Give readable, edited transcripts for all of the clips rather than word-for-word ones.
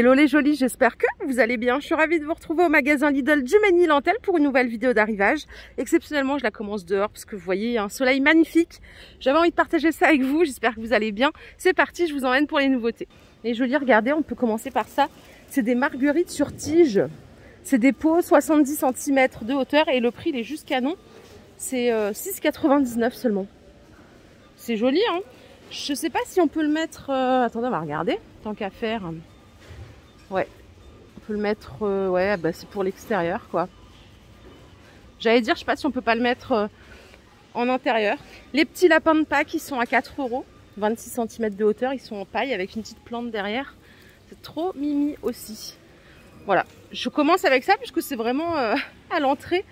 Hello les jolis, j'espère que vous allez bien. Je suis ravie de vous retrouver au magasin Lidl du Mesnil-Antelle pour une nouvelle vidéo d'arrivage. Exceptionnellement, je la commence dehors parce que vous voyez, il y a un soleil magnifique. J'avais envie de partager ça avec vous, j'espère que vous allez bien. C'est parti, je vous emmène pour les nouveautés. Les jolis, regardez, on peut commencer par ça. C'est des marguerites sur tige. C'est des pots 70 cm de hauteur et le prix il est juste canon. C'est 6,99 € seulement. C'est joli, hein. Je sais pas si on peut le mettre... Attendez, on va regarder, tant qu'à faire. Ouais, on peut le mettre... ouais, bah c'est pour l'extérieur, quoi. J'allais dire, je sais pas si on peut pas le mettre en intérieur. Les petits lapins de Pâques, ils sont à 4 €. 26 cm de hauteur, ils sont en paille avec une petite plante derrière. C'est trop mimi aussi. Voilà, je commence avec ça puisque c'est vraiment à l'entrée.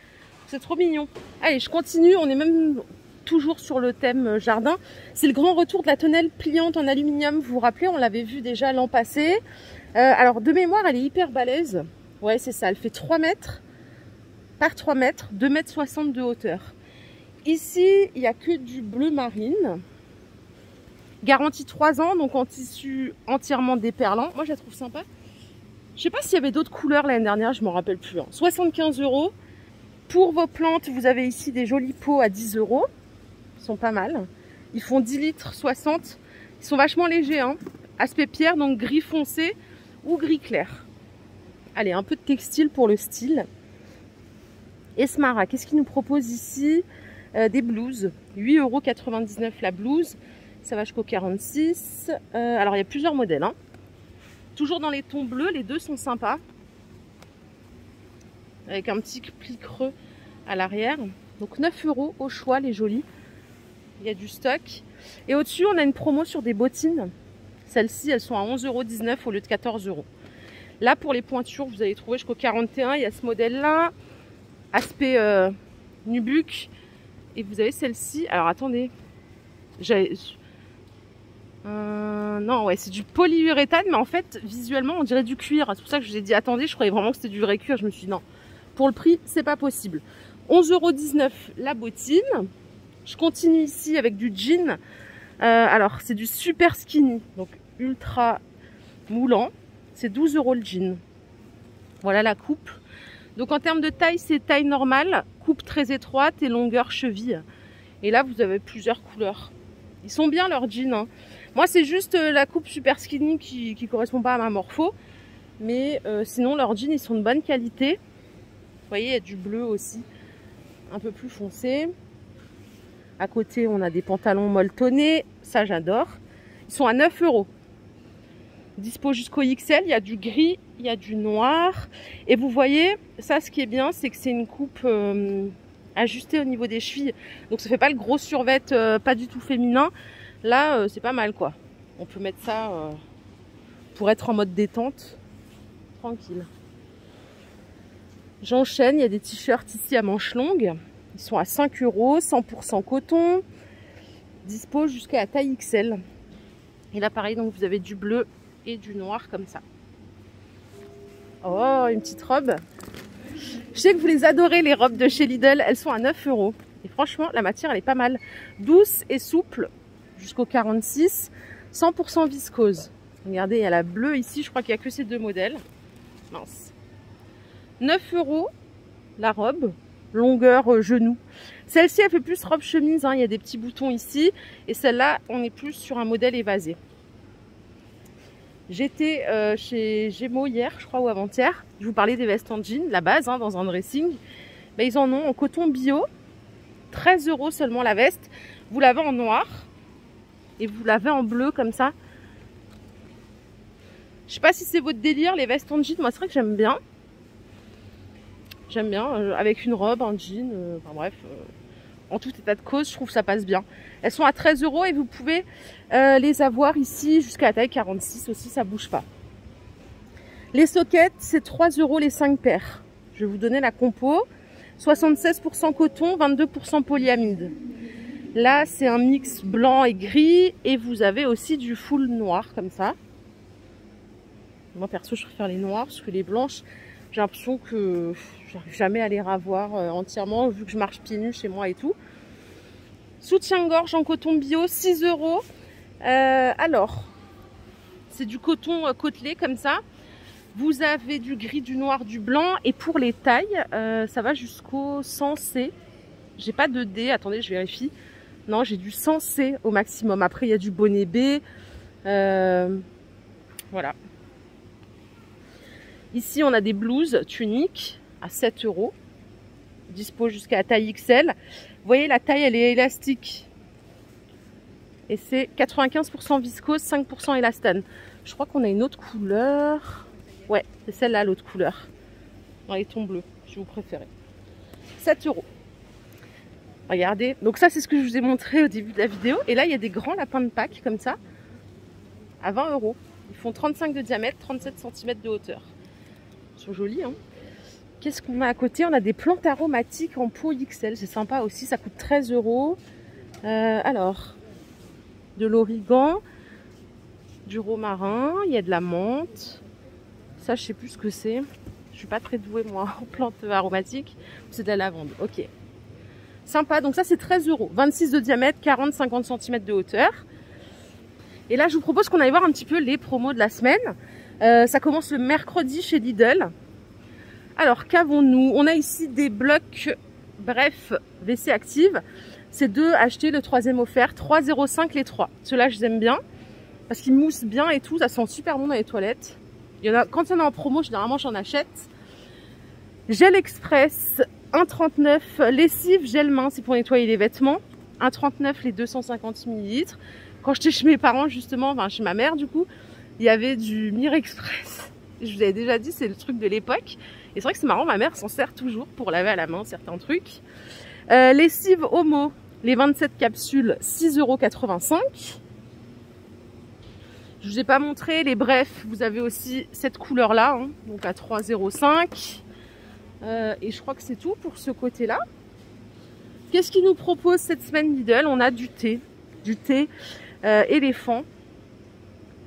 C'est trop mignon. Allez, je continue, on est même... toujours sur le thème jardin. C'est le grand retour de la tonnelle pliante en aluminium. Vous vous rappelez, on l'avait vu déjà l'an passé. Alors de mémoire, elle est hyper balèze. Ouais, c'est ça. Elle fait 3 mètres par 3 mètres, 2,60 m de hauteur. Ici, il n'y a que du bleu marine. Garantie 3 ans, donc en tissu entièrement déperlant. Moi, je la trouve sympa. Je sais pas s'il y avait d'autres couleurs l'année dernière, je m'en rappelle plus. 75 €. Pour vos plantes, vous avez ici des jolis pots à 10 €. Ils sont pas mal. Ils font 10 litres 60. Ils sont vachement légers, hein. Aspect pierre, donc gris foncé ou gris clair. Allez, un peu de textile pour le style. Esmara, qu'est-ce qu'il nous propose ici? Des blouses. 8,99 € la blouse. Ça va jusqu'au 46. Alors, il y a plusieurs modèles, hein. Toujours dans les tons bleus, les deux sont sympas. Avec un petit pli creux à l'arrière. Donc 9 € au choix, les jolis. Il y a du stock. Et au-dessus, on a une promo sur des bottines. Celles-ci, elles sont à 11,19 € au lieu de 14 €. Là, pour les pointures, vous allez trouver jusqu'au 41. Il y a ce modèle-là. Aspect nubuck. Et vous avez celle-ci. Alors, attendez. Non, ouais, c'est du polyuréthane. Mais en fait, visuellement, on dirait du cuir. C'est pour ça que je vous ai dit, attendez, je croyais vraiment que c'était du vrai cuir. Je me suis dit, non. Pour le prix, c'est pas possible. 11,19 € la bottine. Je continue ici avec du jean. Alors, c'est du super skinny, donc ultra moulant. C'est 12 € le jean. Voilà la coupe. Donc, en termes de taille, c'est taille normale, coupe très étroite et longueur cheville. Et là, vous avez plusieurs couleurs. Ils sont bien leurs jeans, hein. Moi, c'est juste la coupe super skinny qui correspond pas à ma morpho. Mais sinon, leurs jeans, ils sont de bonne qualité. Vous voyez, il y a du bleu aussi, un peu plus foncé. À côté, on a des pantalons molletonnés. Ça, j'adore. Ils sont à 9 €. Dispo jusqu'au XL. Il y a du gris, il y a du noir. Et vous voyez, ça, ce qui est bien, c'est que c'est une coupe ajustée au niveau des chevilles. Donc, ça fait pas le gros survêt, pas du tout féminin. Là, c'est pas mal, quoi. On peut mettre ça pour être en mode détente. Tranquille. J'enchaîne. Il y a des t-shirts ici à manches longues. Ils sont à 5 €, 100% coton, dispo jusqu'à la taille XL. Et là, pareil, donc vous avez du bleu et du noir comme ça. Oh, une petite robe. Je sais que vous les adorez, les robes de chez Lidl. Elles sont à 9 €. Et franchement, la matière, elle est pas mal. Douce et souple jusqu'au 46. 100% viscose. Regardez, il y a la bleue ici. Je crois qu'il n'y a que ces deux modèles. Mince. 9 € la robe. Longueur genou. Celle-ci, elle fait plus robe chemise, hein. Il y a des petits boutons ici. Et celle-là, on est plus sur un modèle évasé. J'étais chez Gémeaux hier, je crois, ou avant-hier. Je vous parlais des vestes en jean, la base, hein, dans un dressing. Ben, ils en ont en coton bio. 13 € seulement la veste. Vous l'avez en noir. Et vous l'avez en bleu, comme ça. Je sais pas si c'est votre délire, les vestes en jean. Moi, c'est vrai que j'aime bien. J'aime bien, avec une robe, un jean, enfin bref, en tout état de cause, je trouve que ça passe bien. Elles sont à 13 € et vous pouvez les avoir ici jusqu'à la taille 46 aussi, ça bouge pas. Les sockets, c'est 3 € les 5 paires. Je vais vous donner la compo. 76% coton, 22% polyamide. Là, c'est un mix blanc et gris et vous avez aussi du full noir comme ça. Moi, perso, je préfère les noirs parce que les blanches... J'ai l'impression que j'arrive jamais à les ravoir entièrement vu que je marche pieds nus chez moi et tout. Soutien-gorge en coton bio, 6 €. Alors, c'est du coton côtelé comme ça. Vous avez du gris, du noir, du blanc. Et pour les tailles, ça va jusqu'au 100C. J'ai pas de D, attendez, je vérifie. Non, j'ai du 100C au maximum. Après, il y a du bonnet B. Voilà. Ici, on a des blouses tuniques à 7 €. Dispo jusqu'à la taille XL. Vous voyez, la taille, elle est élastique. Et c'est 95% viscose, 5% élastane. Je crois qu'on a une autre couleur. Ouais, c'est celle-là, l'autre couleur. Dans les tons bleus, si vous préférez. 7 €. Regardez. Donc ça, c'est ce que je vous ai montré au début de la vidéo. Et là, il y a des grands lapins de Pâques, comme ça, à 20 €. Ils font 35 de diamètre, 37 cm de hauteur. Ils sont jolis, hein. Qu'est-ce qu'on a à côté? On a des plantes aromatiques en pot XL. C'est sympa aussi, ça coûte 13 €. Alors, de l'origan, du romarin, il y a de la menthe. Ça, je sais plus ce que c'est. Je suis pas très douée, moi, en plantes aromatiques. C'est de la lavande, ok. Sympa, donc ça, c'est 13 €. 26 de diamètre, 40-50 cm de hauteur. Et là, je vous propose qu'on aille voir un petit peu les promos de la semaine. Ça commence le mercredi chez Lidl. Alors, qu'avons-nous? On a ici des blocs, bref, WC Active. C'est 2 achetés, le 3e offert, 3,05 € les 3. Ceux-là, je les aime bien parce qu'ils moussent bien et tout. Ça sent super bon dans les toilettes. Il y en a, quand il y en a en promo, généralement, j'en achète. Gel Express, 1,39 €. Lessive, gel main, c'est pour nettoyer les vêtements. 1,39 € les 250 ml. Quand j'étais chez mes parents, justement, enfin chez ma mère, du coup, il y avait du Mire Express. Je vous avais déjà dit, c'est le truc de l'époque. Et c'est vrai que c'est marrant, ma mère s'en sert toujours pour laver à la main certains trucs. Lessive Omo, les 27 capsules, 6,85 €. Je vous ai pas montré les brefs, vous avez aussi cette couleur-là, hein, donc à 3,05 €. Et je crois que c'est tout pour ce côté-là. Qu'est-ce qu'ils nous propose cette semaine Lidl? On a du thé éléphant.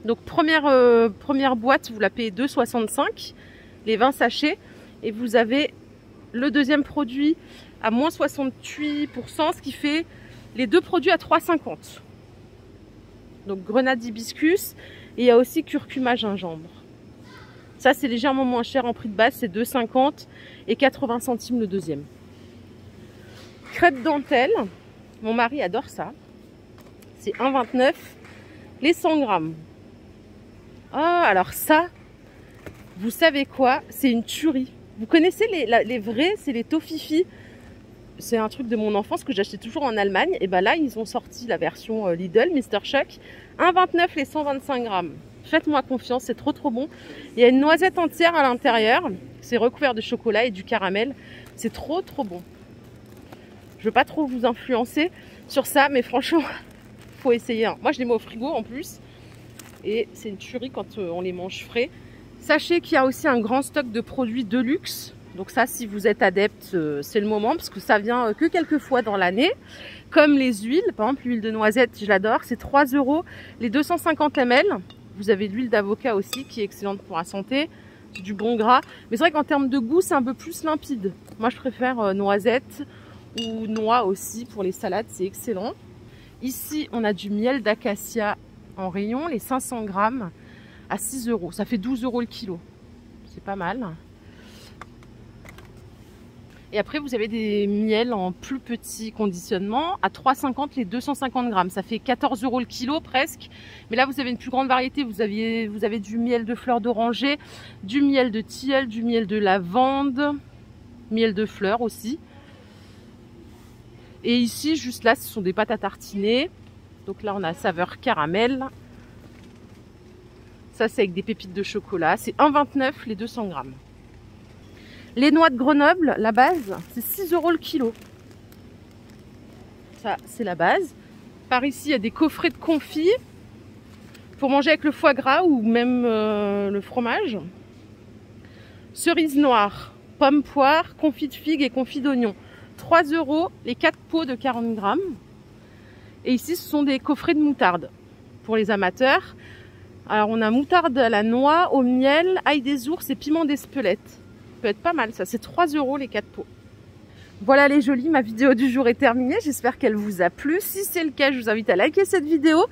Donc première boîte, vous la payez 2,65 €, les 20 sachets. Et vous avez le deuxième produit à moins 68%, ce qui fait les deux produits à 3,50 €. Donc grenade hibiscus. Et il y a aussi curcuma gingembre. Ça, c'est légèrement moins cher en prix de base, c'est 2,50 € et 80 centimes le deuxième. Crêpe dentelle. Mon mari adore ça. C'est 1,29 € les 100 grammes. Ah, alors ça, vous savez quoi? C'est une tuerie. Vous connaissez les vrais, c'est les Tofifi. C'est un truc de mon enfance que j'achetais toujours en Allemagne. Et ben là, ils ont sorti la version Lidl, Mr. Chuck. 1,29 € les 125 grammes. Faites-moi confiance, c'est trop bon. Il y a une noisette entière à l'intérieur. C'est recouvert de chocolat et du caramel. C'est trop bon. Je veux pas trop vous influencer sur ça, mais franchement, faut essayer. Moi, je les mets au frigo en plus. Et c'est une tuerie quand on les mange frais. Sachez qu'il y a aussi un grand stock de produits de luxe. Donc ça, si vous êtes adepte, c'est le moment parce que ça vient que quelques fois dans l'année. Comme les huiles, par exemple l'huile de noisette, je l'adore, c'est 3 € les 250 ml. Vous avez l'huile d'avocat aussi qui est excellente pour la santé, du bon gras. Mais c'est vrai qu'en termes de goût, c'est un peu plus limpide. Moi, je préfère noisette ou noix aussi pour les salades, c'est excellent. Ici, on a du miel d'acacia en rayon, les 500 grammes à 6 €. Ça fait 12 € le kilo. C'est pas mal. Et après, vous avez des miels en plus petit conditionnement à 3,50 € les 250 grammes. Ça fait 14 € le kilo presque. Mais là, vous avez une plus grande variété. Vous avez du miel de fleurs d'oranger, du miel de tilleul, du miel de lavande, miel de fleurs aussi. Et ici, juste là, ce sont des pâtes à tartiner. Donc là, on a saveur caramel. Ça, c'est avec des pépites de chocolat. C'est 1,29 € les 200 grammes. Les noix de Grenoble, la base, c'est 6 € le kilo. Ça, c'est la base. Par ici, il y a des coffrets de confit pour manger avec le foie gras ou même le fromage. Cerise noire, pomme poire, confit de figue et confit d'oignon. 3 € les 4 pots de 40 grammes. Et ici, ce sont des coffrets de moutarde pour les amateurs. Alors, on a moutarde à la noix, au miel, ail des ours et piment d'Espelette. Peut être pas mal, ça. C'est 3 € les 4 pots. Voilà les jolis, ma vidéo du jour est terminée. J'espère qu'elle vous a plu. Si c'est le cas, je vous invite à liker cette vidéo.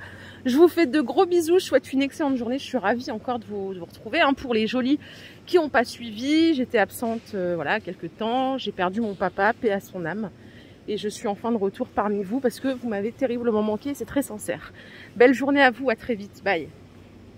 Je vous fais de gros bisous. Je souhaite une excellente journée. Je suis ravie encore de vous retrouver. Pour les jolis qui n'ont pas suivi, j'étais absente voilà, quelques temps. J'ai perdu mon papa, paix à son âme. Et je suis enfin de retour parmi vous parce que vous m'avez terriblement manqué. C'est très sincère. Belle journée à vous. À très vite. Bye.